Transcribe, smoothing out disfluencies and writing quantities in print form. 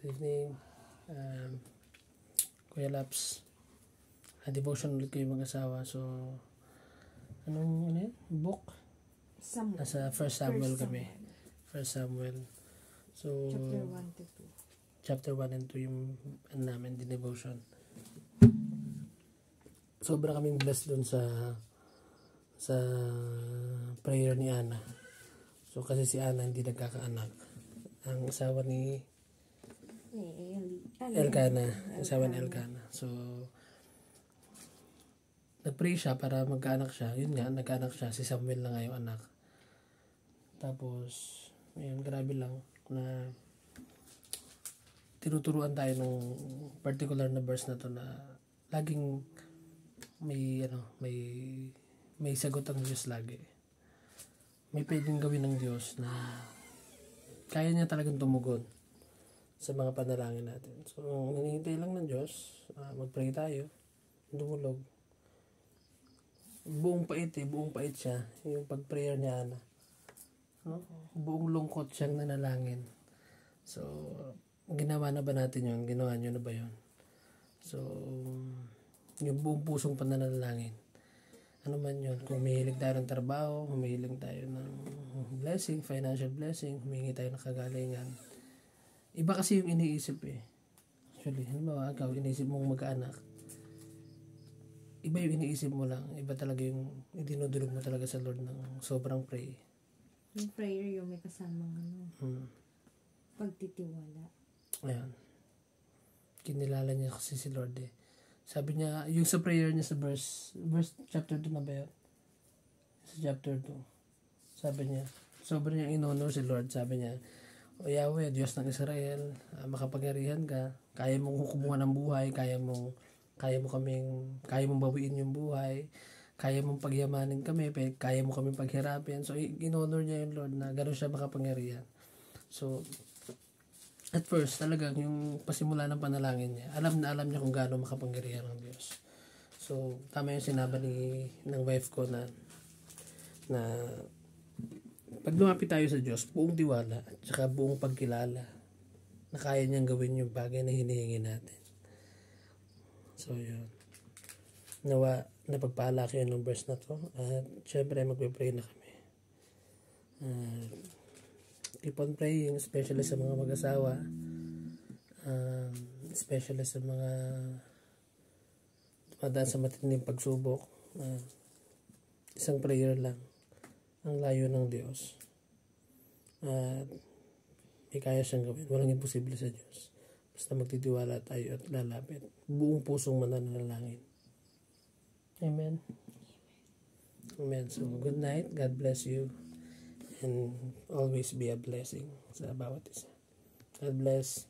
Good evening. Kuya Laps. Devotion ulit kayo mag-asawa. So, ano yun? Book? Samuel. Nasa 1 Samuel kami. 1 Samuel. So, Chapter 1 to 2. Chapter 1 and 2 yung namin, the devotion. Sobra kaming blessed dun sa prayer ni Ana. So, kasi si Ana hindi nagkakaanak. Ang asawa ni Elkanah. Asawa ni Elkanah. So, nagpray siya para magkaanak siya. Yun nga, nagkaanak siya. Si Samuel na nga yung anak. Tapos, ayun, grabe lang na tinuturuan tayo ng particular na verse na to na laging may sagot ang Diyos lagi. May pwedeng gawin ng Diyos na kaya niya talagang tumugon sa mga panalangin natin. So, hinihintay lang ng Diyos, mag-pray tayo, dumulog. Buong pait siya, yung pag-prayer niya, Ana. No? Buong lungkot siyang nanalangin. So, ginawa na ba natin yun? Ginawa nyo na ba yun? So, yung buong pusong pananalangin. Ano man yun? Kung humihilig tayo ng trabaho, humihilig tayo ng blessing, financial blessing, humingi tayo ng kagalingan. Iba kasi yung iniisip eh. Actually, halimbawa, ikaw, iniisip mong mag-anak. Iba yung iniisip mo lang. Iba talaga yung idinudulog mo talaga sa Lord ng sobrang pray. Yung prayer yung may kasamang pagtitiwala. Ayan. Kinilala niya kasi si Lord eh. Sabi niya, yung sa prayer niya sa verse chapter 2 na ba yun? Sa chapter 2. Sabi niya, sobrang niya inonor si Lord. Sabi niya, O Yahweh, Diyos ng Israel, makapangyarihan ka. Kaya mong hukumungan ng buhay, kaya mong bawiin yung buhay, kaya mong pagyamanin kami, kaya mo kami paghirapin. So, inonor niya yung Lord na gano'n siya makapangyarihan. So, at first, talagang yung pasimula ng panalangin niya, alam niya kung gaano makapangyarihan ng Diyos. So, tama yung sinabi ng wife ko na pag lumapit tayo sa Diyos, buong tiwala at saka buong pagkilala na kaya niyang gawin yung bagay na hinihingi natin. So, yun. Nawa, napagpala kayo ng verse na to. At syempre, magpipray na kami. Keep on praying, especially sa mga mag-asawa. Especially sa mga dumadaan sa matinding pagsubok. Isang prayer lang ang layo ng Diyos. At may kaya siyang gawin. Walang imposible sa Diyos. Basta magtitiwala tayo at lalapit. Buong pusong mananalangin. Amen. Amen. So, good night. God bless you. And always be a blessing sa bawat isa. God bless.